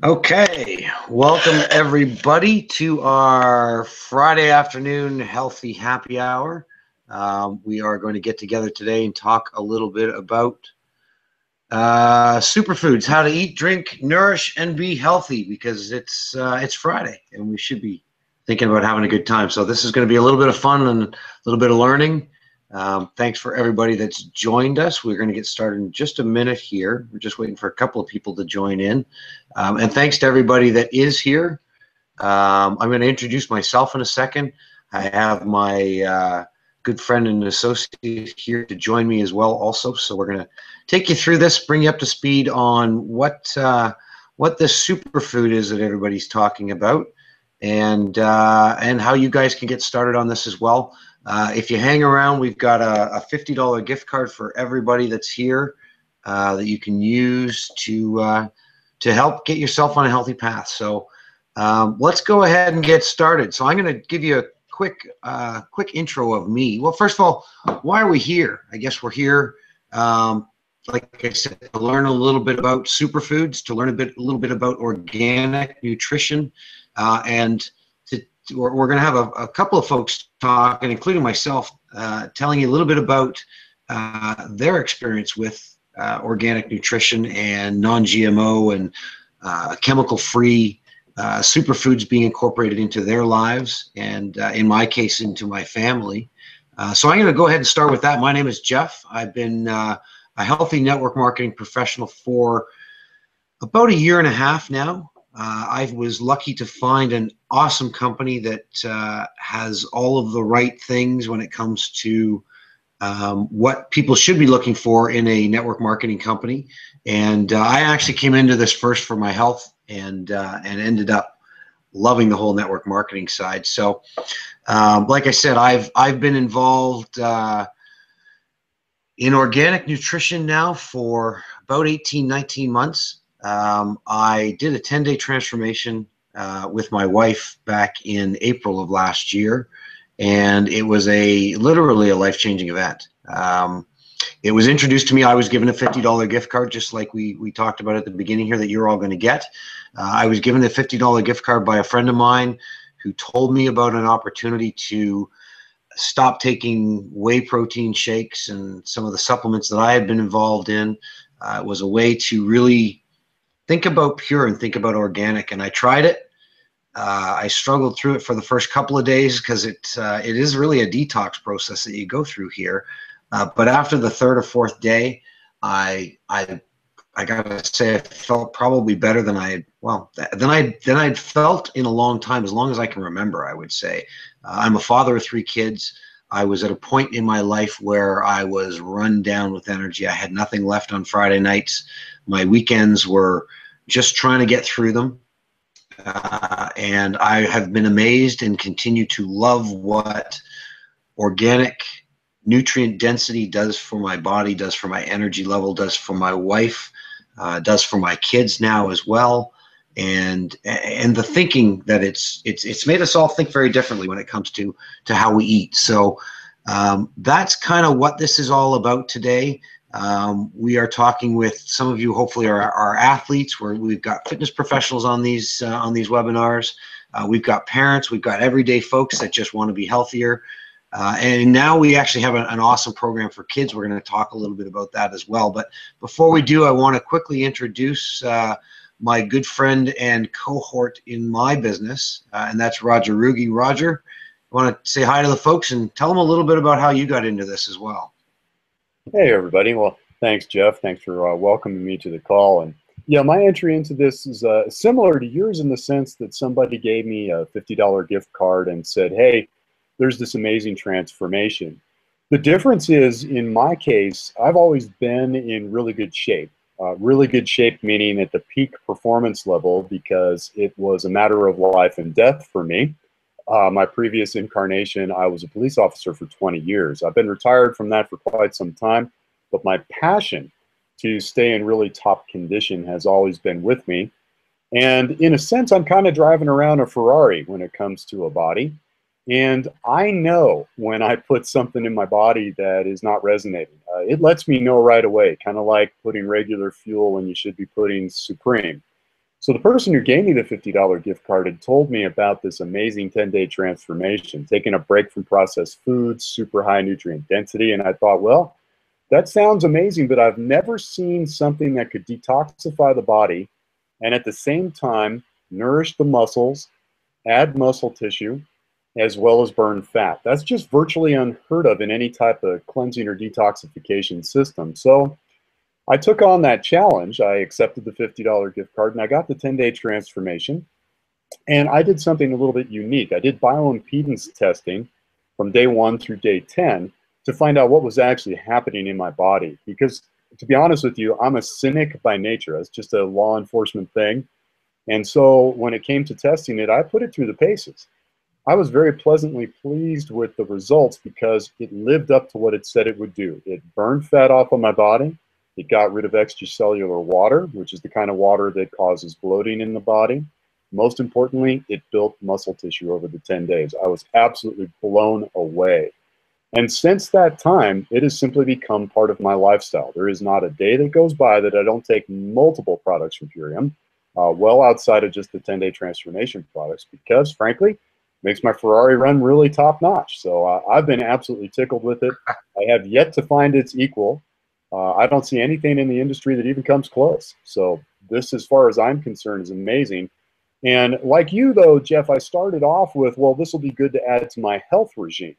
Okay, welcome everybody to our Friday afternoon healthy happy hour. We are going to get together today and talk a little bit about superfoods, how to eat, drink, nourish, and be healthy because it's Friday and we should be thinking about having a good time. So this is going to be a little bit of fun and a little bit of learning. Thanks for everybody that's joined us. We're going to get started in just a minute here. We're just waiting for a couple of people to join in. And thanks to everybody that is here. I'm going to introduce myself in a second. I have my good friend and associate here to join me as well also. So we're going to take you through this, bring you up to speed on what this superfood is that everybody's talking about, and how you guys can get started on this as well. If you hang around, we've got a $50 gift card for everybody that's here that you can use to help get yourself on a healthy path. So let's go ahead and get started. So I'm going to give you a quick intro of me. Well, first of all, why are we here? I guess we're here, like I said, to learn a little bit about superfoods, to learn a little bit about organic nutrition, and we're going to have a couple of folks talk, and including myself, telling you a little bit about their experience with organic nutrition and non-GMO and chemical-free superfoods being incorporated into their lives, and in my case, into my family. So I'm going to go ahead and start with that. My name is Jeff. I've been a healthy network marketing professional for about a year and a half now. I was lucky to find an awesome company that has all of the right things when it comes to what people should be looking for in a network marketing company. And I actually came into this first for my health and ended up loving the whole network marketing side. So like I said, I've been involved in organic nutrition now for about 18, 19 months. I did a 10-day transformation with my wife back in April of last year, and it was literally a life-changing event. It was introduced to me. I was given a $50 gift card, just like we talked about at the beginning here that you're all going to get. I was given a $50 gift card by a friend of mine who told me about an opportunity to stop taking whey protein shakes and some of the supplements that I had been involved in. It was a way to really think about pure and think about organic, and I tried it. I struggled through it for the first couple of days because it is really a detox process that you go through here. But after the third or fourth day, I gotta say I felt probably better than I'd felt in a long time, as long as I can remember, I would say. I'm a father of 3 kids. I was at a point in my life where I was run down with energy. I had nothing left on Friday nights. My weekends were just trying to get through them. And I have been amazed and continue to love what organic nutrient density does for my body, does for my energy level, does for my wife, does for my kids now as well. And the thinking that it's made us all think very differently when it comes to how we eat. So that's kind of what this is all about today. We are talking with some of you, hopefully, are athletes, where we've got fitness professionals on these webinars. We've got parents, we've got everyday folks that just want to be healthier. And now we actually have an awesome program for kids. We're going to talk a little bit about that as well. But before we do, I want to quickly introduce my good friend and cohort in my business, and that's Roger Rugi. Roger, I want to say hi to the folks and tell them a little bit about how you got into this as well. Hey, everybody. Well, thanks, Jeff. Thanks for welcoming me to the call. And yeah, my entry into this is similar to yours in the sense that somebody gave me a $50 gift card and said, hey, there's this amazing transformation. The difference is, in my case, I've always been in really good shape. Really good shape meaning at the peak performance level, because it was a matter of life and death for me. My previous incarnation, I was a police officer for 20 years. I've been retired from that for quite some time, but my passion to stay in really top condition has always been with me. And in a sense, I'm kind of driving around a Ferrari when it comes to a body. And I know when I put something in my body that is not resonating. It lets me know right away, kind of like putting regular fuel when you should be putting Supreme. So the person who gave me the $50 gift card had told me about this amazing 10-day transformation, taking a break from processed foods, super high nutrient density. And I thought, well, that sounds amazing, but I've never seen something that could detoxify the body and at the same time nourish the muscles, add muscle tissue, as well as burn fat. That's just virtually unheard of in any type of cleansing or detoxification system. So I took on that challenge. I accepted the $50 gift card and I got the 10-day transformation. And I did something a little bit unique. I did bioimpedance testing from day 1 through day 10 to find out what was actually happening in my body. Because to be honest with you, I'm a cynic by nature. It's just a law enforcement thing. And so when it came to testing it, I put it through the paces. I was very pleasantly pleased with the results because it lived up to what it said it would do. It burned fat off of my body. It got rid of extracellular water, which is the kind of water that causes bloating in the body. Most importantly, it built muscle tissue over the 10 days. I was absolutely blown away. And since that time, it has simply become part of my lifestyle. There is not a day that goes by that I don't take multiple products from Purium, well outside of just the 10-day transformation products, because frankly, makes my Ferrari run really top notch. So I've been absolutely tickled with it. I have yet to find its equal. I don't see anything in the industry that even comes close. So this, as far as I'm concerned, is amazing. And like you though, Jeff, I started off with, well, this will be good to add to my health regime.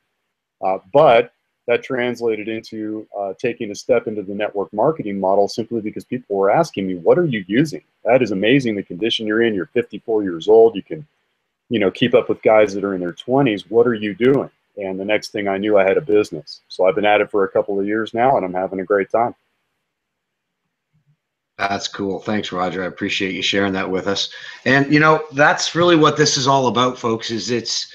But that translated into taking a step into the network marketing model simply because people were asking me, what are you using? That is amazing, the condition you're in. You're 54 years old. You can, keep up with guys that are in their 20s. What are you doing? And the next thing I knew, I had a business. So I've been at it for a couple of years now, and I'm having a great time. That's cool. Thanks, Roger. I appreciate you sharing that with us. And that's really what this is all about, folks. Is this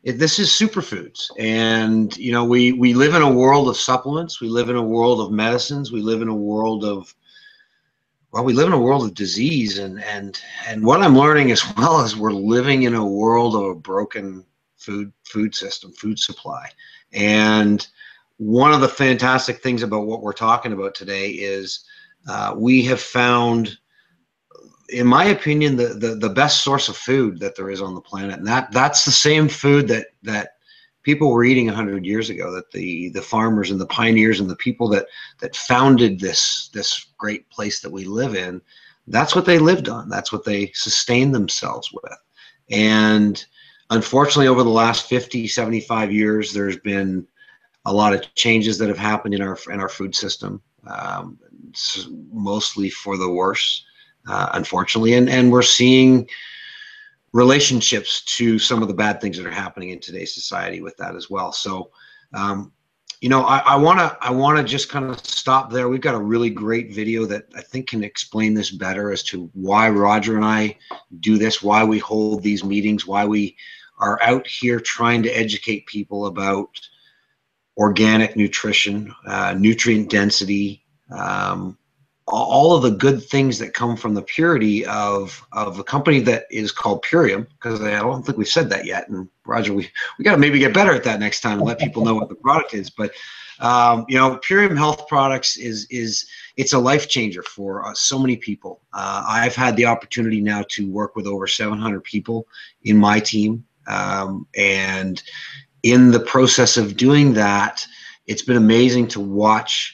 is superfoods, and we live in a world of supplements. We live in a world of medicines. We live in a world of disease, and what I'm learning as well is we're living in a world of a broken food system, food supply. And one of the fantastic things about what we're talking about today is we have found, in my opinion, the best source of food that there is on the planet, and that's the same food that people were eating 100 years ago. That the farmers and the pioneers and the people that founded this great place that we live in, that's what they lived on. That's what they sustained themselves with. And unfortunately, over the last 50, 75 years, there's been a lot of changes that have happened in our food system, mostly for the worse, unfortunately. And we're seeing relationships to some of the bad things that are happening in today's society with that as well. So, I want to just kind of stop there. We've got a really great video that I think can explain this better as to why Roger and I do this, why we hold these meetings, why we are out here trying to educate people about organic nutrition, nutrient density, all of the good things that come from the purity of a company that is called Purium, because I don't think we've said that yet. And Roger, we got to maybe get better at that next time and let people know what the product is. But Purium Health Products it's a life changer for so many people. I've had the opportunity now to work with over 700 people in my team, and in the process of doing that, it's been amazing to watch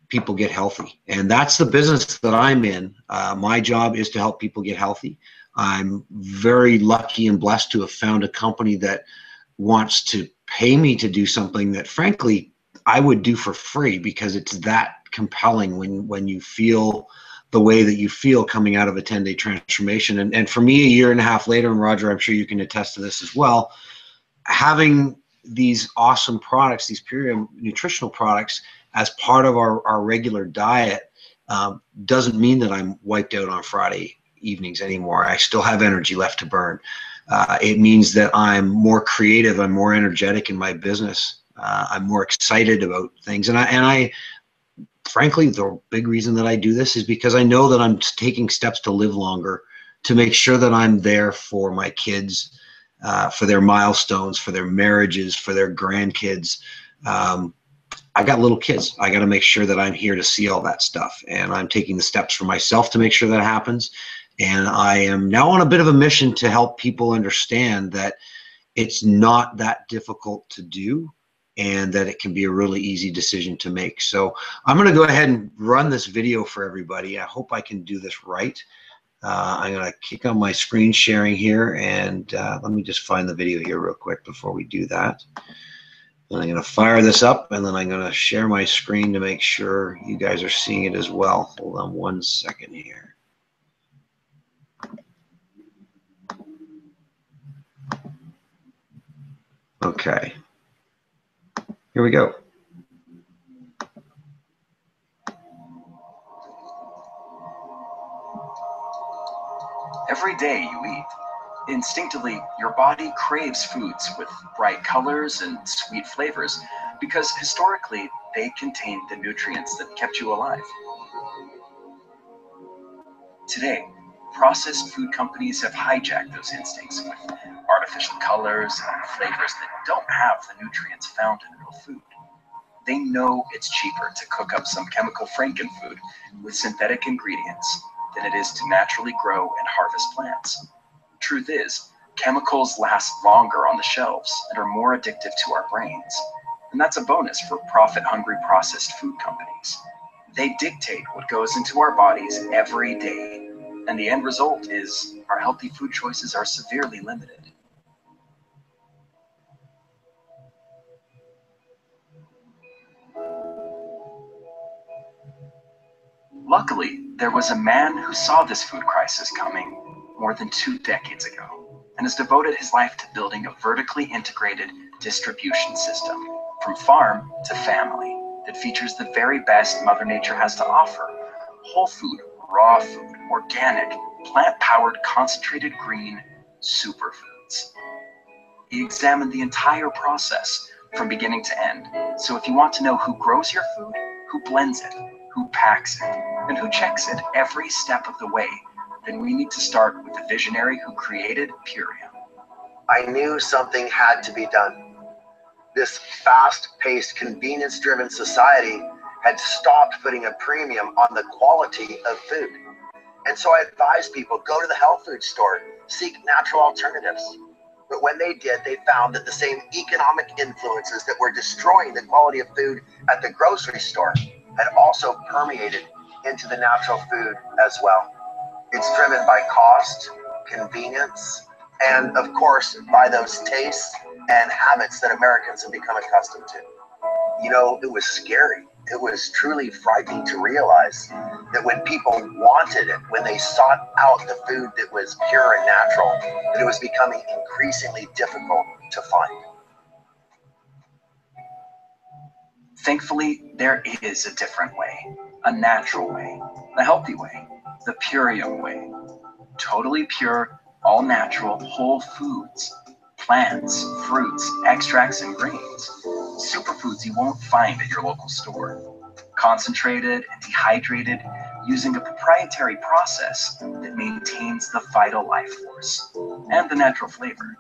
people get healthy. And that's the business that I'm in. My job is to help people get healthy. I'm very lucky and blessed to have found a company that wants to pay me to do something that frankly I would do for free, because it's that compelling when you feel the way that you feel coming out of a 10-day transformation. And for me, a year and a half later, and Roger, I'm sure you can attest to this as well, having these awesome products, these Purium nutritional products, as part of our regular diet doesn't mean that I'm wiped out on Friday evenings anymore. I still have energy left to burn. It means that I'm more creative, I'm more energetic in my business, I'm more excited about things. And I frankly, the big reason that I do this is because I know that I'm taking steps to live longer, to make sure that I'm there for my kids, for their milestones, for their marriages, for their grandkids. I got little kids. I got to make sure that I'm here to see all that stuff, and I'm taking the steps for myself to make sure that happens. And I am now on a bit of a mission to help people understand that it's not that difficult to do, and that it can be a really easy decision to make. So I'm going to go ahead and run this video for everybody. I hope I can do this right. I'm going to kick on my screen sharing here, and let me just find the video here real quick before we do that. And I'm going to fire this up, and then I'm going to share my screen to make sure you guys are seeing it as well. Hold on one second here. Okay, here we go. Every day you eat, instinctively your body craves foods with bright colors and sweet flavors because historically they contained the nutrients that kept you alive. Today, processed food companies have hijacked those instincts with artificial colors and flavors that don't have the nutrients found in real food. They know it's cheaper to cook up some chemical frankenfood with synthetic ingredients than it is to naturally grow and harvest plants. Truth is, chemicals last longer on the shelves and are more addictive to our brains. And that's a bonus for profit-hungry processed food companies. They dictate what goes into our bodies every day, and the end result is our healthy food choices are severely limited. Luckily, there was a man who saw this food crisis coming more than 2 decades ago and has devoted his life to building a vertically integrated distribution system from farm to family that features the very best Mother Nature has to offer: whole food, raw food, organic, plant-powered, concentrated green superfoods. He examined the entire process from beginning to end. So if you want to know who grows your food, who blends it, who packs it, and who checks it every step of the way, then we need to start with the visionary who created Purium. I knew something had to be done. This fast-paced, convenience-driven society had stopped putting a premium on the quality of food. And so I advised people, go to the health food store, seek natural alternatives. But when they did, they found that the same economic influences that were destroying the quality of food at the grocery store had also permeated into the natural food as well. It's driven by cost, convenience, and of course, by those tastes and habits that Americans have become accustomed to. You know, it was scary. It was truly frightening to realize that when people wanted it, when they sought out the food that was pure and natural, that it was becoming increasingly difficult to find. Thankfully, there is a different way, a natural way, a healthy way, the Purium way. Totally pure, all natural, whole foods, plants, fruits, extracts, and grains. Superfoods you won't find at your local store. Concentrated and dehydrated using a proprietary process that maintains the vital life force and the natural flavor.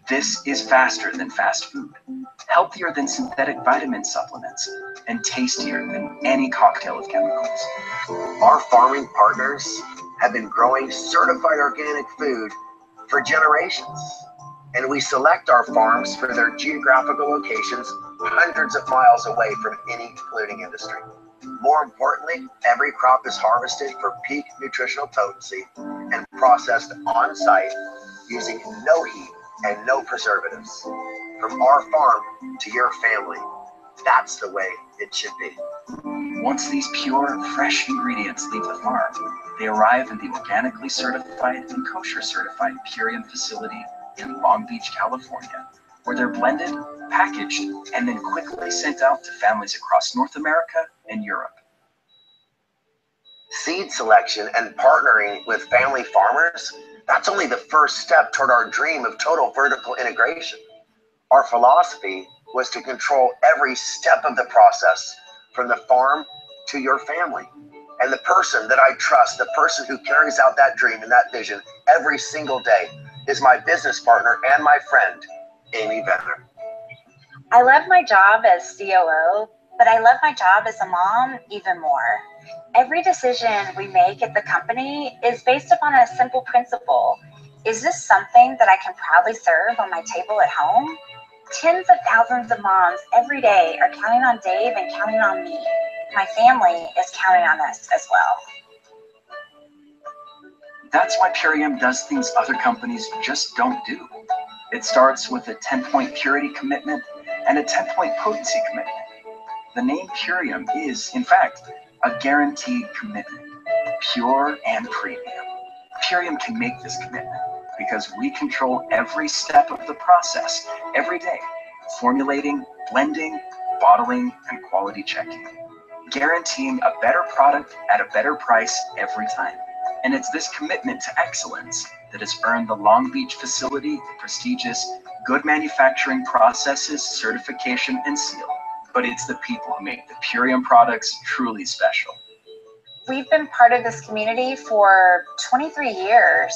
This is faster than fast food, healthier than synthetic vitamin supplements, and tastier than any cocktail of chemicals. Our farming partners have been growing certified organic food for generations, and we select our farms for their geographical locations hundreds of miles away from any polluting industry. More importantly, every crop is harvested for peak nutritional potency and processed on-site using no heat and no preservatives. From our farm to your family, that's the way it should be. Once these pure, fresh ingredients leave the farm, they arrive in the organically certified and kosher certified Purium facility in Long Beach, California, where they're blended, packaged, and then quickly sent out to families across North America and Europe. Seed selection and partnering with family farmers, that's only the first step toward our dream of total vertical integration. Our philosophy was to control every step of the process, from the farm to your family. And the person that I trust, the person who carries out that dream and that vision every single day, is my business partner and my friend, Amy Venner. I left my job as COO but I love my job as a mom even more. Every decision we make at the company is based upon a simple principle. Is this something that I can proudly serve on my table at home? Tens of thousands of moms every day are counting on Dave and counting on me. My family is counting on us as well. That's why Purium does things other companies just don't do. It starts with a 10-point purity commitment and a 10-point potency commitment. The name Purium is, in fact, a guaranteed commitment, pure and premium. Purium can make this commitment because we control every step of the process every day, formulating, blending, bottling, and quality checking, guaranteeing a better product at a better price every time. And it's this commitment to excellence that has earned the Long Beach facility the prestigious Good Manufacturing Processes certification and seal. But it's the people who make the Purium products truly special. We've been part of this community for 23 years.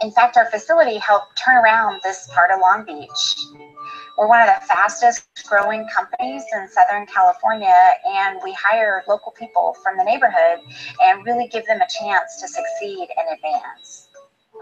In fact, our facility helped turn around this part of Long Beach. We're one of the fastest growing companies in Southern California, and we hire local people from the neighborhood and really give them a chance to succeed and advance.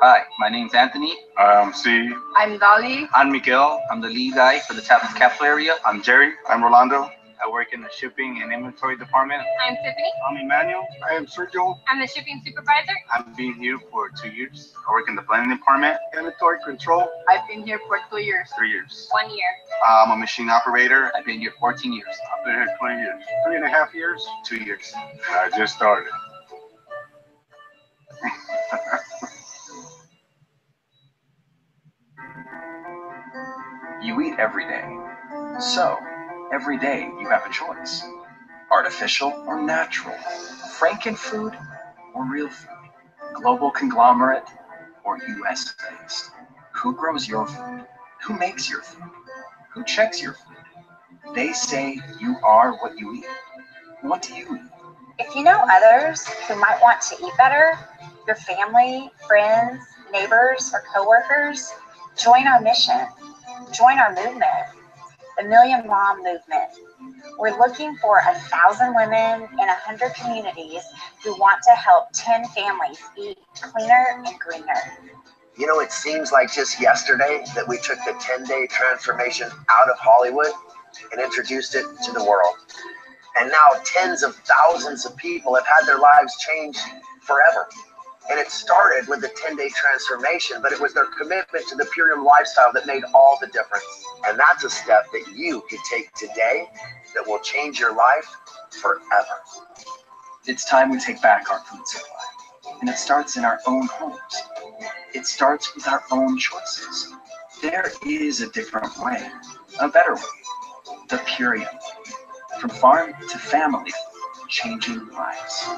Hi, my name's Anthony. I'm Steve. I'm Dolly. I'm Miguel. I'm the lead guy for the tablets capital area. I'm Jerry. I'm Rolando. I work in the shipping and inventory department. I'm Tiffany. I'm Emmanuel. I am Sergio. I'm the shipping supervisor. I've been here for 2 years. I work in the planning department. Inventory control. I've been here for 2 years. 3 years. 1 year. I'm a machine operator. I've been here 14 years. I've been here 20 years. 3.5 years. 2 years. I just started. You eat every day. So, every day you have a choice. Artificial or natural. Frankenfood or real food. Global conglomerate or US based. Who grows your food? Who makes your food? Who checks your food? They say you are what you eat. What do you eat? If you know others who might want to eat better, your family, friends, neighbors, or coworkers, join our mission. Join our movement, the Million Mom Movement. We're looking for 1,000 women in 100 communities who want to help 10 families eat cleaner and greener. You know, it seems like just yesterday that we took the 10-day transformation out of Hollywood and introduced it to the world. And now tens of thousands of people have had their lives changed forever. And it started with the 10-day transformation, but it was their commitment to the Purium lifestyle that made all the difference. And that's a step that you could take today that will change your life forever. It's time we take back our food supply. And it starts in our own homes. It starts with our own choices. There is a different way, a better way, the Purium. From farm to family, changing lives.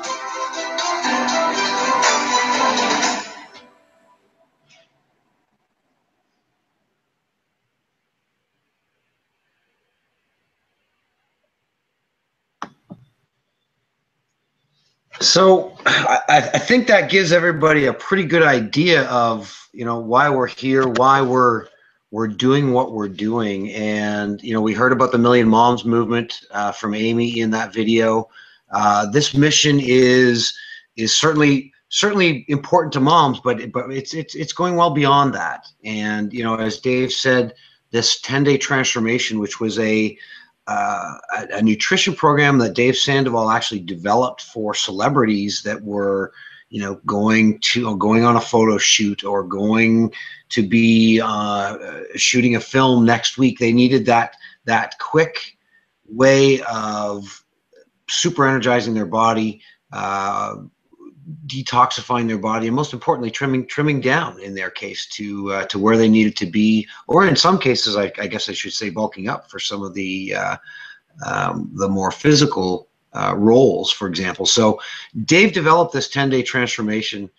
So I think that gives everybody a pretty good idea of, you know, why we're here, why we're doing what we're doing. And, you know, we heard about the Million Moms movement from Amy in that video. This mission is certainly important to moms, but it's going well beyond that. And, you know, as Dave said, this 10-day transformation, which was a nutrition program that Dave Sandoval actually developed for celebrities that were, you know, going on a photo shoot or going to be shooting a film next week. They needed that quick way of super energizing their body, detoxifying their body, and most importantly, trimming down in their case to where they needed to be, or in some cases, I guess I should say, bulking up for some of the more physical roles, for example. So Dave developed this 10-day transformation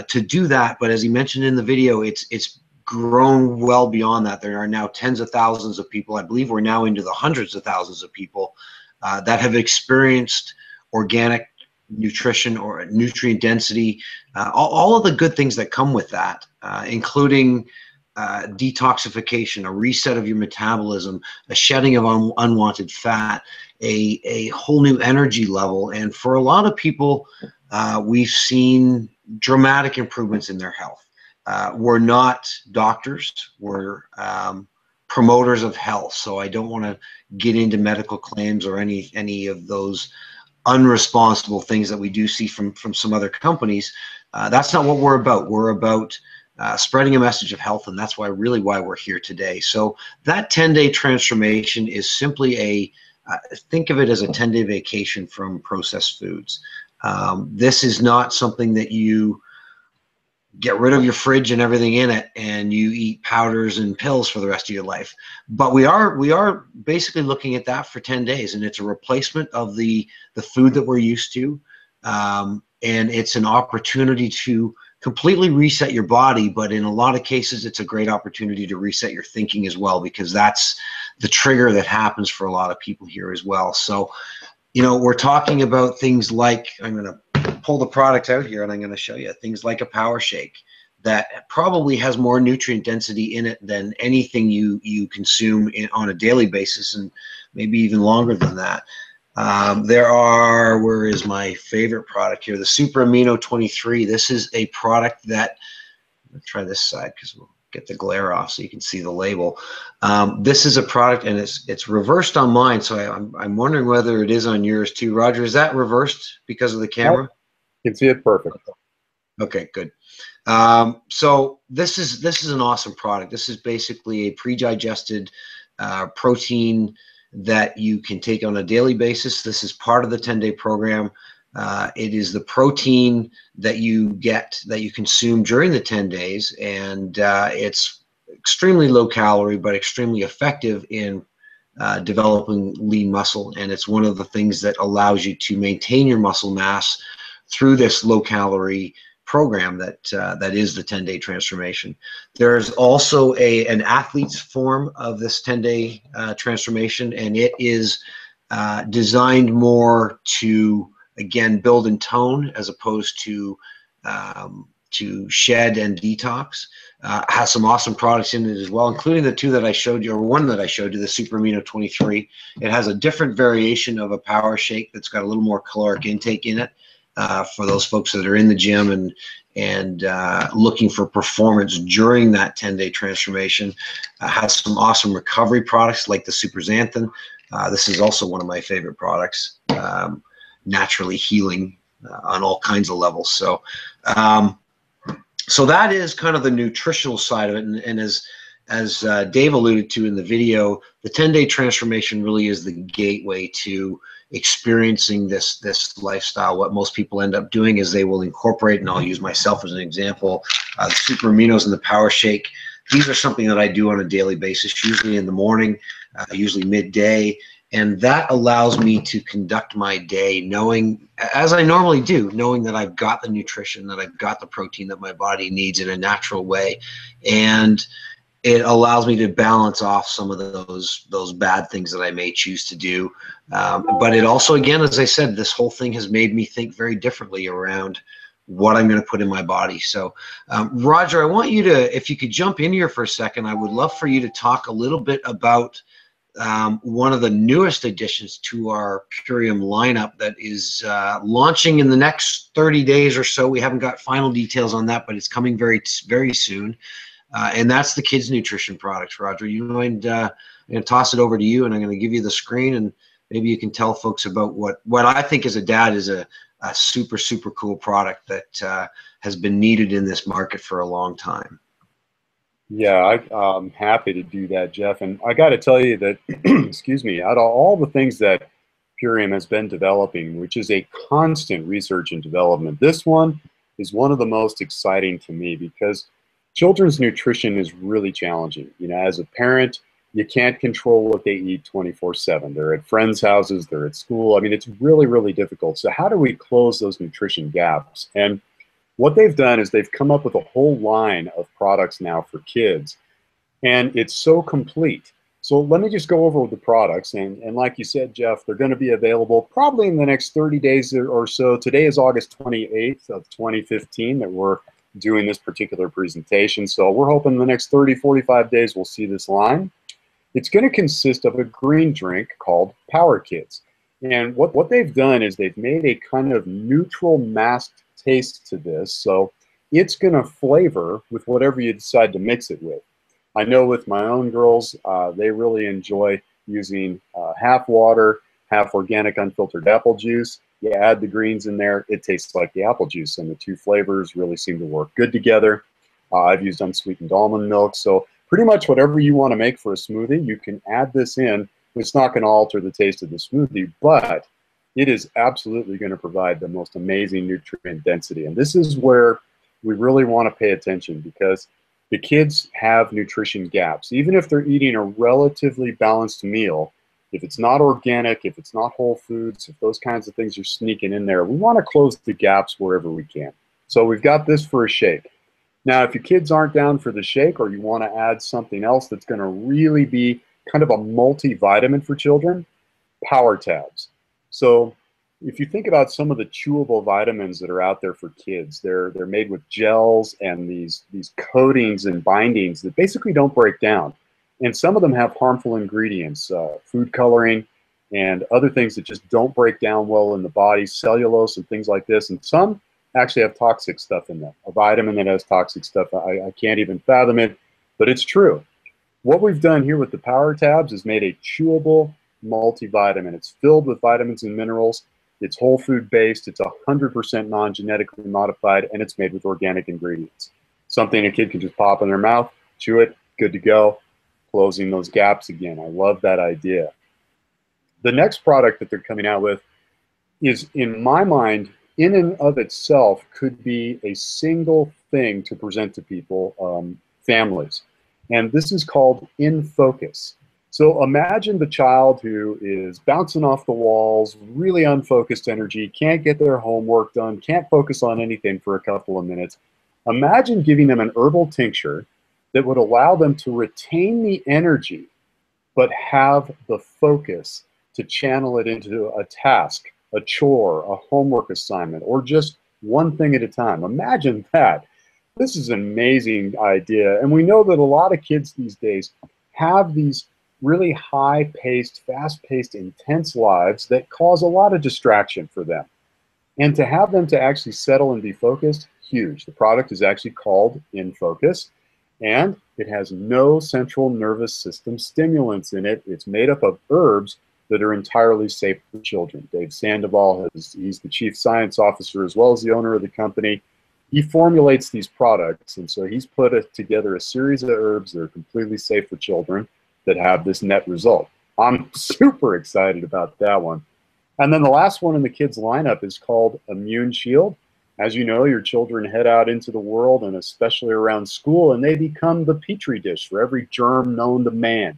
to do that, but as he mentioned in the video, it's grown well beyond that. There are now tens of thousands of people. I believe we're now into the hundreds of thousands of people that have experienced organic nutrition or nutrient density, all of the good things that come with that, including detoxification, a reset of your metabolism, a shedding of unwanted fat, a whole new energy level. And for a lot of people, we've seen dramatic improvements in their health. We're not doctors, we're promoters of health. So I don't want to get into medical claims or any of those unresponsible things that we do see from some other companies. That's not what we're about. We're about spreading a message of health, and that's why we're here today. So that 10-day transformation is simply think of it as a 10-day vacation from processed foods. This is not something that you get rid of your fridge and everything in it and you eat powders and pills for the rest of your life. But we are basically looking at that for 10 days, and it's a replacement of the food that we're used to. And it's an opportunity to completely reset your body, but in a lot of cases, it's a great opportunity to reset your thinking as well, because that's the trigger that happens for a lot of people here as well. So, you know, we're talking about things like, I'm going to pull the product out here and I'm going to show you things like a power shake that probably has more nutrient density in it than anything you consume on a daily basis, and maybe even longer than that. Where is my favorite product here? The Super Amino 23. This is a product that, let's try this side because we'll get the glare off so you can see the label. This is a product, and it's reversed on mine, so I'm wondering whether it is on yours too. Roger, is that reversed because of the camera? You can see it perfect. Okay, good. So this is an awesome product. This is basically a pre-digested protein that you can take on a daily basis. This is part of the 10-day program. It is the protein that you consume during the 10 days, and it's extremely low calorie but extremely effective in developing lean muscle, and it's one of the things that allows you to maintain your muscle mass through this low calorie program that is the 10-day transformation. There's also an athlete's form of this 10-day transformation, and it is designed more to, again, build and tone as opposed to shed and detox. Has some awesome products in it as well, including the two that I showed you, or one that I showed you, the Super Amino 23. It has a different variation of a power shake that's got a little more caloric intake in it. For those folks that are in the gym and looking for performance during that 10-day transformation. Has some awesome recovery products like the Super Xanthan. This is also one of my favorite products, naturally healing on all kinds of levels. So, so that is kind of the nutritional side of it. And as Dave alluded to in the video, the 10-day transformation really is the gateway to experiencing this lifestyle. What most people end up doing is they will incorporate, and I'll use myself as an example, the Super Aminos and the Power Shake. These are something that I do on a daily basis, usually in the morning, usually midday, and that allows me to conduct my day knowing, as I normally do, knowing that I've got the nutrition, that I've got the protein that my body needs in a natural way, and it allows me to balance off some of those bad things that I may choose to do. But it also, again, as I said, this whole thing has made me think very differently around what I'm going to put in my body. So, Roger, I want you to, if you could jump in here for a second, I would love for you to talk a little bit about one of the newest additions to our Purium lineup that is launching in the next 30 days or so. We haven't got final details on that, but it's coming very, very soon. And that's the kids' nutrition products. Roger, you mind? I'm going to toss it over to you, and I'm going to give you the screen, and maybe you can tell folks about what I think as a dad is a super, super cool product that has been needed in this market for a long time. Yeah, I'm happy to do that, Jeff. And I got to tell you that, excuse me, out of all the things that Purium has been developing, which is a constant research and development, this one is one of the most exciting to me because children's nutrition is really challenging. You know, as a parent, you can't control what they eat 24/7. They're at friends' houses, they're at school. I mean, it's really, really difficult. So how do we close those nutrition gaps? And what they've done is they've come up with a whole line of products now for kids, and it's so complete. So let me just go over the products. And like you said, Jeff, they're going to be available probably in the next 30 days or so. Today is August 28th of 2015 that we're doing this particular presentation. So we're hoping in the next 30, 45 days we'll see this line. It's going to consist of a green drink called Power Kids. And what they've done is they've made a kind of neutral masked taste to this. So it's going to flavor with whatever you decide to mix it with. I know with my own girls, they really enjoy using half water, half organic unfiltered apple juice. You add the greens in there, it tastes like the apple juice, and the two flavors really seem to work good together. I've used unsweetened almond milk, so pretty much whatever you want to make for a smoothie, you can add this in. It's not going to alter the taste of the smoothie, but it is absolutely going to provide the most amazing nutrient density. And this is where we really want to pay attention, because the kids have nutrition gaps. Even if they're eating a relatively balanced meal, if it's not organic, if it's not whole foods, if those kinds of things are sneaking in there, we want to close the gaps wherever we can. So we've got this for a shake. Now, if your kids aren't down for the shake, or you want to add something else that's going to really be kind of a multivitamin for children, Power Tabs. So if you think about some of the chewable vitamins that are out there for kids, they're made with gels and these coatings and bindings that basically don't break down. And some of them have harmful ingredients, food coloring and other things that just don't break down well in the body, cellulose and things like this. And some actually have toxic stuff in them. A vitamin that has toxic stuff, I can't even fathom it, but it's true. What we've done here with the Power Tabs is made a chewable multivitamin. It's filled with vitamins and minerals. It's whole food based. It's 100% non-genetically modified, and it's made with organic ingredients. Something a kid can just pop in their mouth, chew it, good to go. Closing those gaps again. I love that idea. The next product that they're coming out with is, in my mind, in and of itself, could be a single thing to present to people, families. And this is called In Focus. So imagine the child who is bouncing off the walls, really unfocused energy, can't get their homework done, can't focus on anything for a couple of minutes. Imagine giving them an herbal tincture that would allow them to retain the energy, but have the focus to channel it into a task, a chore, a homework assignment, or just one thing at a time. Imagine that. This is an amazing idea. And we know that a lot of kids these days have these really high-paced, fast-paced, intense lives that cause a lot of distraction for them. And to have them to actually settle and be focused, huge. The product is actually called In Focus. And it has no central nervous system stimulants in it. It's made up of herbs that are entirely safe for children. Dave Sandoval, he's the chief science officer as well as the owner of the company. He formulates these products, and so he's put together a series of herbs that are completely safe for children that have this net result. I'm super excited about that one. And then the last one in the kids lineup is called Immune Shield. As you know, your children head out into the world, and especially around school, and they become the petri dish for every germ known to man.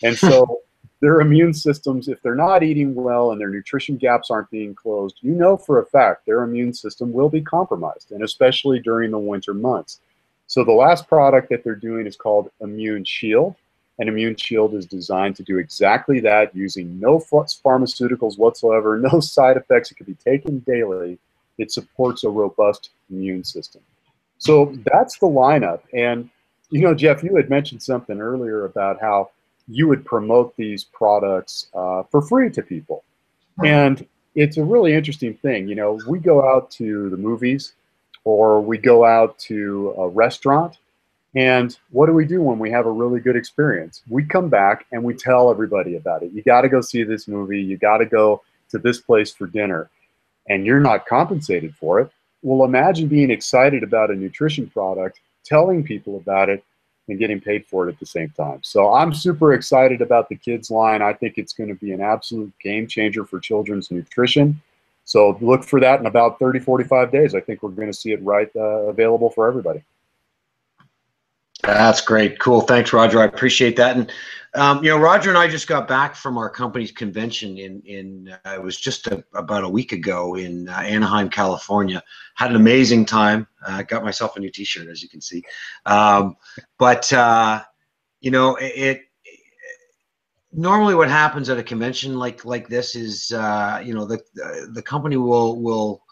And so their immune systems, if they're not eating well and their nutrition gaps aren't being closed, you know for a fact their immune system will be compromised, and especially during the winter months. So the last product that they're doing is called Immune Shield. And Immune Shield is designed to do exactly that, using no pharmaceuticals whatsoever, no side effects. It can be taken daily. It supports a robust immune system. So that's the lineup. And, you know, Jeff, you had mentioned something earlier about how you would promote these products for free to people. And it's a really interesting thing. You know, we go out to the movies or we go out to a restaurant, and what do we do when we have a really good experience? We come back and we tell everybody about it. You got to go see this movie. You got to go to this place for dinner. And you're not compensated for it. Well, imagine being excited about a nutrition product, telling people about it, and getting paid for it at the same time. So I'm super excited about the kids line. I think it's going to be an absolute game changer for children's nutrition. So look for that in about 30, 45 days. I think we're going to see it available for everybody. That's great. Cool. Thanks, Roger. I appreciate that. And, you know, Roger and I just got back from our company's convention it was just about a week ago in Anaheim, California. Had an amazing time. Got myself a new t-shirt, as you can see. You know, normally what happens at a convention like this is, you know, the company will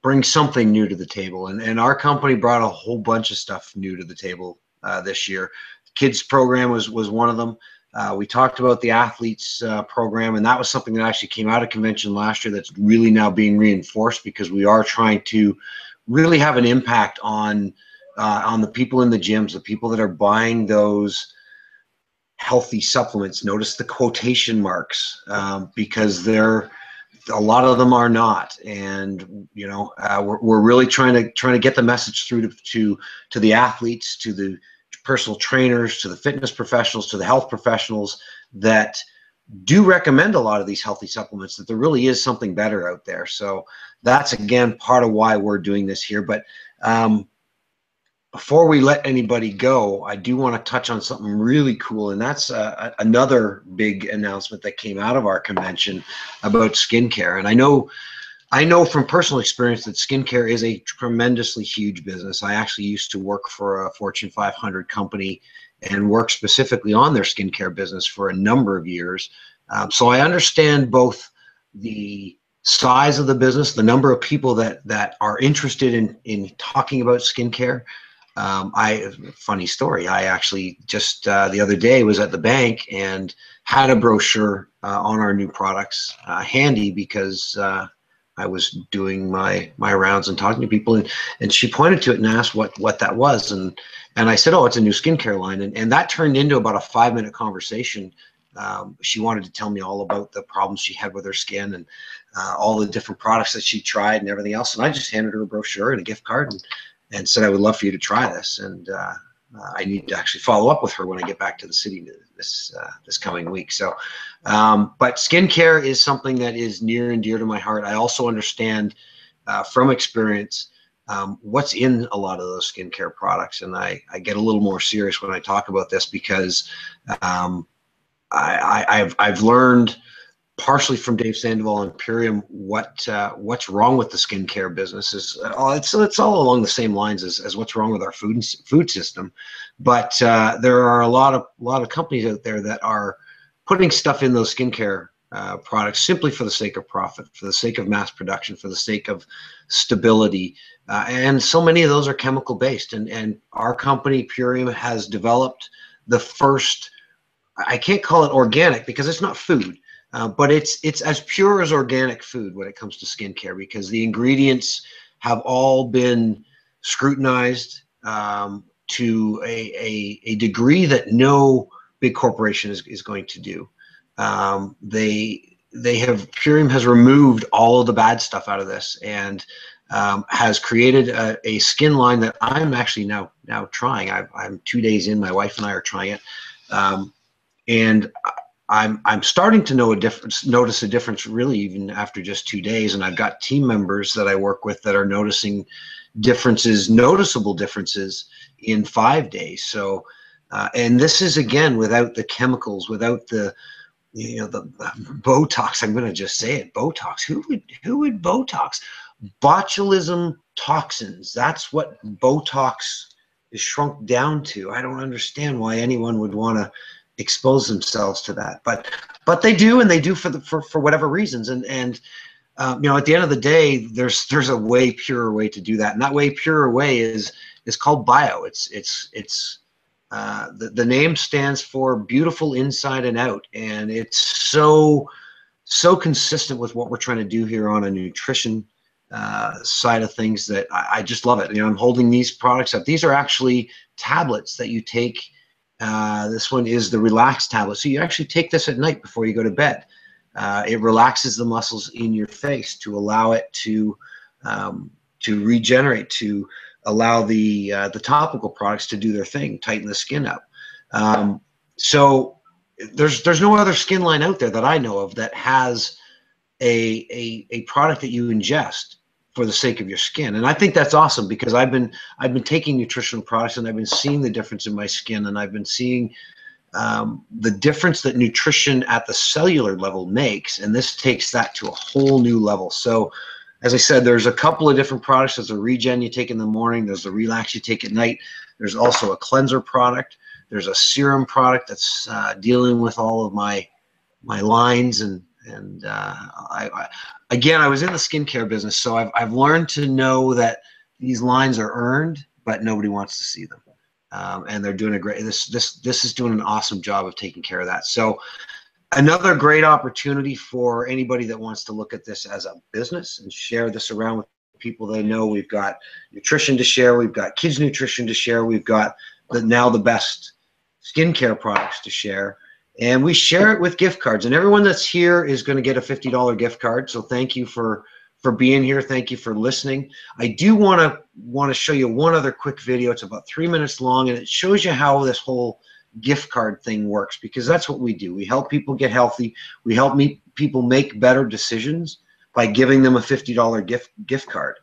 bring something new to the table. And our company brought a whole bunch of stuff new to the table this year. The kids program was one of them. We talked about the athletes program, and that was something that actually came out of convention last year that's really now being reinforced, because we are trying to really have an impact on the people in the gyms, the people that are buying those healthy supplements. Notice the quotation marks, because a lot of them are not, and we're really trying to get the message through to the athletes, to the personal trainers, to the fitness professionals, to the health professionals that do recommend a lot of these healthy supplements, that there really is something better out there. So that's, again, part of why we're doing this here. But before we let anybody go, I do want to touch on something really cool, and that's another big announcement that came out of our convention about skincare. And I know from personal experience that skincare is a tremendously huge business. I actually used to work for a Fortune 500 company and work specifically on their skincare business for a number of years. So I understand both the size of the business, the number of people that are interested in talking about skincare. Funny story, I actually just the other day was at the bank and had a brochure on our new products handy, because I was doing my rounds and talking to people, and she pointed to it and asked what that was, and I said, oh, it's a new skincare line, and that turned into about a 5-minute conversation. She wanted to tell me all about the problems she had with her skin, and all the different products that she tried and everything else, and I just handed her a brochure and a gift card and said, I would love for you to try this, and I need to actually follow up with her when I get back to the city this coming week. So, but skincare is something that is near and dear to my heart. I also understand from experience what's in a lot of those skincare products, and I get a little more serious when I talk about this, because I've learned, partially from Dave Sandoval and Purium, what's wrong with the skincare business. It's all along the same lines as what's wrong with our food system. But there are a lot of companies out there that are putting stuff in those skincare products simply for the sake of profit, for the sake of mass production, for the sake of stability. And so many of those are chemical based. And our company, Purium, has developed the first, I can't call it organic because it's not food, but it's as pure as organic food when it comes to skincare, because the ingredients have all been scrutinized to a degree that no big corporation is going to do. Purium has removed all of the bad stuff out of this, and has created a skin line that I'm actually now trying. I'm 2 days in. My wife and I are trying it, and I'm starting to notice a difference really even after just 2 days. And I've got team members that I work with that are noticing noticeable differences in 5 days. So, and this is again without the chemicals, without the Botox. I'm going to just say it, Botox. Who would Botox? Botulism toxins. That's what Botox is shrunk down to. I don't understand why anyone would want to expose themselves to that, but they do, and they do for whatever reasons. And at the end of the day, there's a way purer way to do that, and that way purer way is called bio. The name stands for beautiful inside and out, and it's so consistent with what we're trying to do here on a nutrition side of things that I just love it. I'm holding these products up. These are actually tablets that you take. This one is the Relax tablet. So you actually take this at night before you go to bed. It relaxes the muscles in your face to allow it to regenerate, to allow the topical products to do their thing, tighten the skin up. So there's no other skin line out there that I know of that has a product that you ingest for the sake of your skin. And I think that's awesome, because I've been taking nutritional products, and I've been seeing the difference in my skin, and I've been seeing the difference that nutrition at the cellular level makes, and this takes that to a whole new level. So as I said, there's a couple of different products. There's a regen you take in the morning, there's the relax you take at night, there's also a cleanser product, there's a serum product that's dealing with all of my lines and And again, I was in the skincare business, so I've learned to know that these lines are earned, but nobody wants to see them. And they're doing a great. This is doing an awesome job of taking care of that. So another great opportunity for anybody that wants to look at this as a business and share this around with people they know. We've got nutrition to share. We've got kids nutrition to share. We've got now the best skincare products to share. And we share it with gift cards. And everyone that's here is going to get a $50 gift card. So thank you for being here. Thank you for listening. I do want to show you one other quick video. It's about 3 minutes long, and it shows you how this whole gift card thing works, because that's what we do. We help people get healthy. We help people make better decisions by giving them a $50 gift card.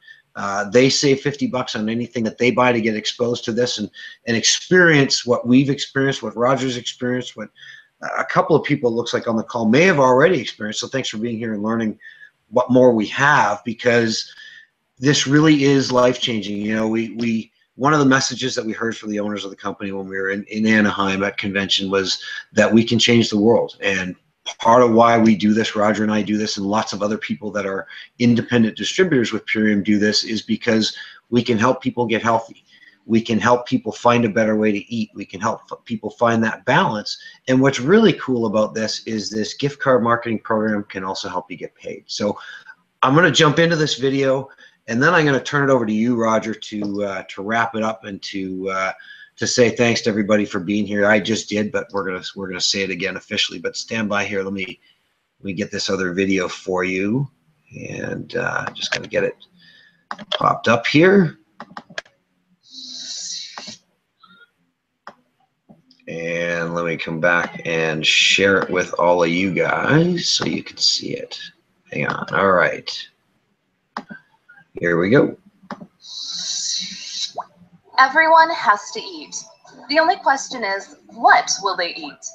They save $50 on anything that they buy to get exposed to this and experience what we've experienced, what Roger's experienced, what a couple of people, it looks like on the call, may have already experienced. So thanks for being here and learning what more we have, because this really is life-changing. You know, one of the messages that we heard from the owners of the company when we were in Anaheim at convention was that we can change the world. And part of why we do this, Roger and I do this, and lots of other people that are independent distributors with Purium do this, is because we can help people get healthy. We can help people find a better way to eat. We can help people find that balance. And what's really cool about this is this gift card marketing program can also help you get paid. So I'm going to jump into this video, and then I'm going to turn it over to you, Roger, to wrap it up and to say thanks to everybody for being here. I just did, but we're gonna say it again officially. But stand by here. Let me get this other video for you, and I'm just gonna get it popped up here. And let me come back and share it with all of you guys so you can see it. Hang on. All right. Here we go. Everyone has to eat. The only question is, what will they eat?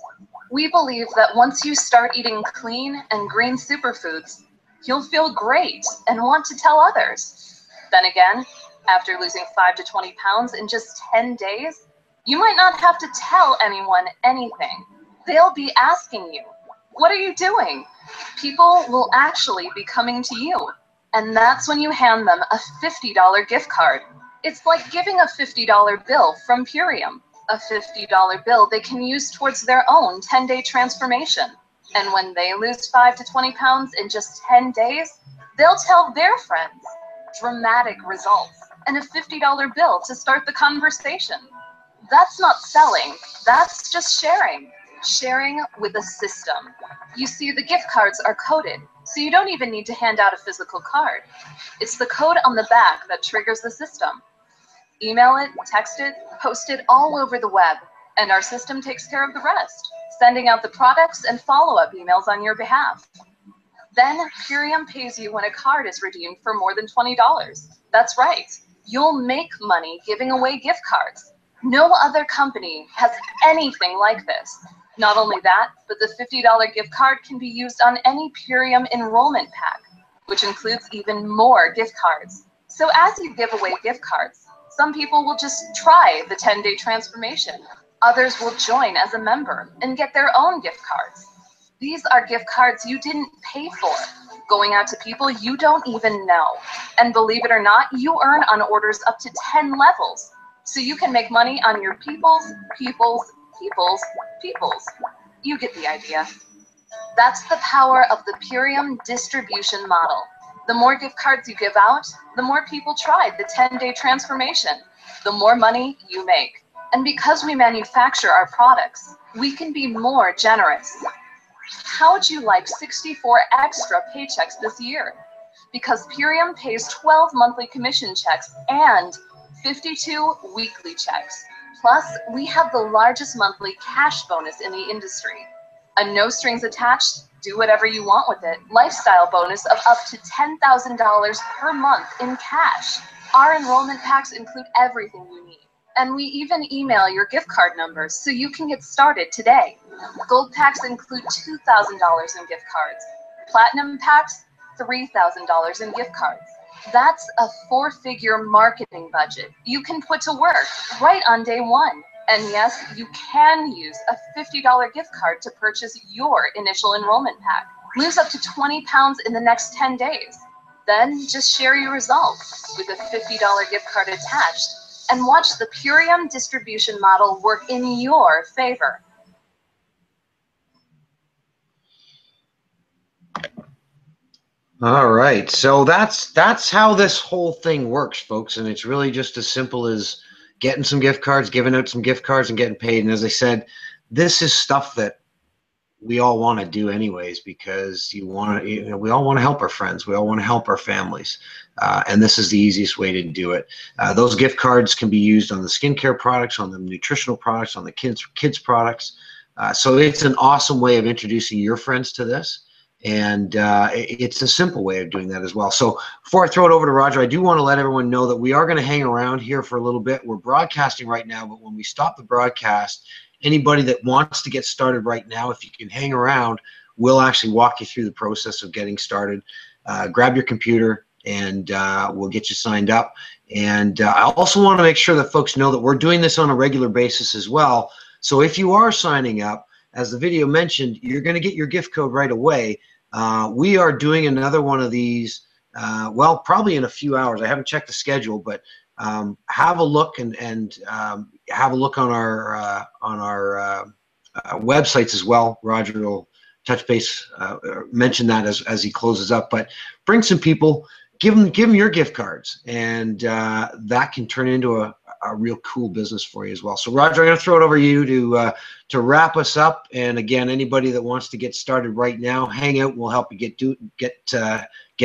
We believe that once you start eating clean and green superfoods, you'll feel great and want to tell others. Then again, after losing 5 to 20 pounds in just 10 days, you might not have to tell anyone anything. They'll be asking you, what are you doing? People will actually be coming to you. And that's when you hand them a $50 gift card. It's like giving a $50 bill from Purium, a $50 bill they can use towards their own 10-day transformation. And when they lose 5 to 20 pounds in just 10 days, they'll tell their friends. Dramatic results and a $50 bill to start the conversation. That's not selling, that's just sharing. Sharing with a system. You see, the gift cards are coded, so you don't even need to hand out a physical card. It's the code on the back that triggers the system. Email it, text it, post it all over the web, and our system takes care of the rest, sending out the products and follow-up emails on your behalf. Then Purium pays you when a card is redeemed for more than $20. That's right, you'll make money giving away gift cards. No other company has anything like this. Not only that, but the $50 gift card can be used on any Purium enrollment pack, which includes even more gift cards. So as you give away gift cards, some people will just try the 10-day transformation. Others will join as a member and get their own gift cards. These are gift cards you didn't pay for, going out to people you don't even know. And believe it or not, you earn on orders up to 10 levels. So you can make money on your people's. You get the idea. That's the power of the Purium distribution model. The more gift cards you give out, the more people try the 10-day transformation, the more money you make. And because we manufacture our products, we can be more generous. How would you like 64 extra paychecks this year? Because Purium pays 12 monthly commission checks and 52 weekly checks. Plus, we have the largest monthly cash bonus in the industry. A no strings attached, do whatever you want with it, lifestyle bonus of up to $10,000 per month in cash. Our enrollment packs include everything you need. And we even email your gift card numbers so you can get started today. Gold packs include $2,000 in gift cards. Platinum packs, $3,000 in gift cards. That's a 4-figure marketing budget you can put to work right on day one. And yes, you can use a $50 gift card to purchase your initial enrollment pack. Lose up to 20 pounds in the next 10 days. Then just share your results with a $50 gift card attached and watch the Purium distribution model work in your favor. All right, so that's how this whole thing works, folks, and it's really just as simple as getting some gift cards, giving out some gift cards, and getting paid. And as I said, this is stuff that we all want to do anyways, because we all want to help our friends, we all want to help our families, and this is the easiest way to do it. Those gift cards can be used on the skincare products, on the nutritional products, on the kids products. So it's an awesome way of introducing your friends to this. And it's a simple way of doing that as well. So before I throw it over to Roger, I do want to let everyone know that we are going to hang around here for a little bit. We're broadcasting right now, but when we stop the broadcast, anybody that wants to get started right now, if you can hang around, we'll actually walk you through the process of getting started. Grab your computer and we'll get you signed up. And I also want to make sure that folks know that we're doing this on a regular basis as well. So if you are signing up, as the video mentioned, you're going to get your gift code right away. We are doing another one of these, well, probably in a few hours. I haven't checked the schedule, but have a look and have a look on our websites as well. Roger will touch base, mention that as he closes up. But bring some people, give them your gift cards, and that can turn into a real cool business for you as well. So Roger, I'm going to throw it over to you to wrap us up. And again, anybody that wants to get started right now, hang out. We'll help you get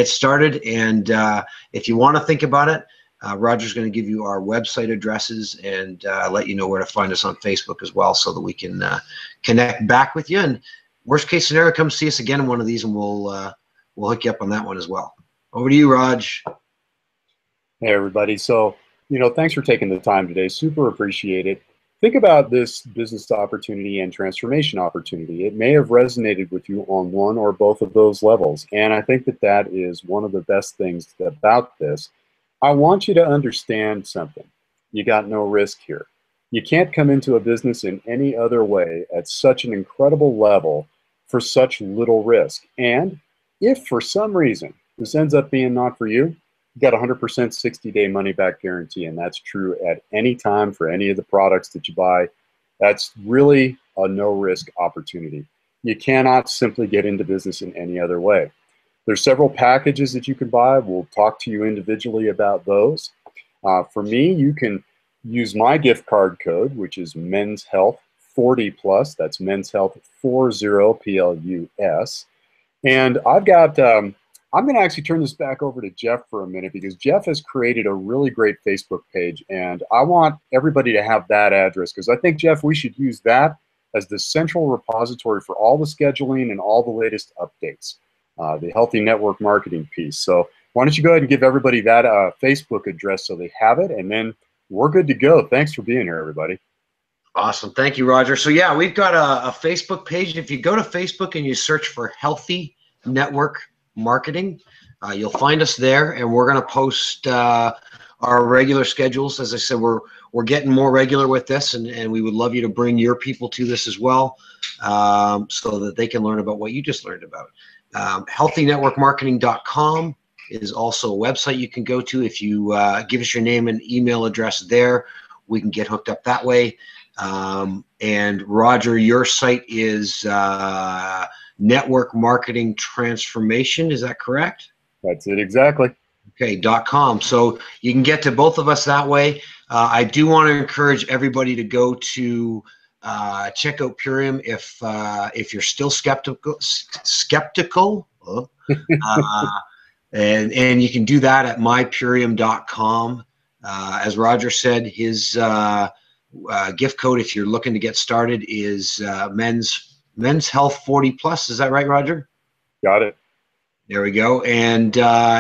started. And if you want to think about it, Roger's going to give you our website addresses and let you know where to find us on Facebook as well, so that we can connect back with you. And worst case scenario, come see us again in one of these, and we'll hook you up on that one as well. Over to you, Raj. Hey, everybody. So, thanks for taking the time today. Super appreciate it. Think about this business opportunity and transformation opportunity. It may have resonated with you on one or both of those levels. And I think that is one of the best things about this. I want you to understand something. You got no risk here. You can't come into a business in any other way at such an incredible level for such little risk. And if for some reason this ends up being not for you, you got 100% 60-day money-back guarantee, and that's true at any time for any of the products that you buy. That's really a no-risk opportunity. You cannot simply get into business in any other way. There's several packages that you can buy. We'll talk to you individually about those. For me, you can use my gift card code, which is Men's Health 40+. That's Men's Health 40+. And I've got I'm going to actually turn this back over to Jeff for a minute, because Jeff has created a really great Facebook page, and I want everybody to have that address, because I think, Jeff, we should use that as the central repository for all the scheduling and all the latest updates, the healthy network marketing piece. So why don't you go ahead and give everybody that Facebook address so they have it, and then we're good to go. Thanks for being here, everybody. Awesome. Thank you, Roger. So yeah, we've got a Facebook page. If you go to Facebook and you search for Healthy Network Marketing, you'll find us there, and we're going to post our regular schedules. As I said, we're getting more regular with this, and we would love you to bring your people to this as well, so that they can learn about what you just learned about. HealthyNetworkMarketing.com is also a website you can go to. If you give us your name and email address there, we can get hooked up that way. And Roger, your site is Network Marketing Transformation. Is that correct? That's it, exactly. Okay, .com. So you can get to both of us that way. I do want to encourage everybody to go to check out Purium if you're still skeptical. And you can do that at mypurium.com. As Roger said, his gift code, if you're looking to get started, is Men's Health 40+. Is that right, Roger? Got it. There we go. And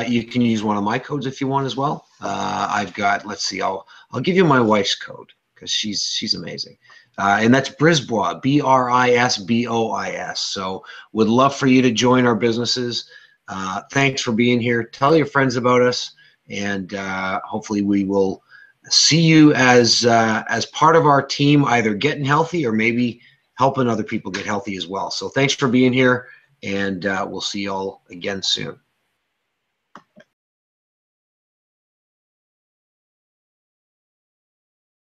you can use one of my codes if you want as well. I've got, let's see, I'll give you my wife's code, because she's amazing. And that's Brisbois, BRISBOIS. So would love for you to join our businesses. Thanks for being here. Tell your friends about us, and hopefully we will see you as part of our team, either getting healthy or maybe helping other people get healthy as well. So thanks for being here, and we'll see you all again soon.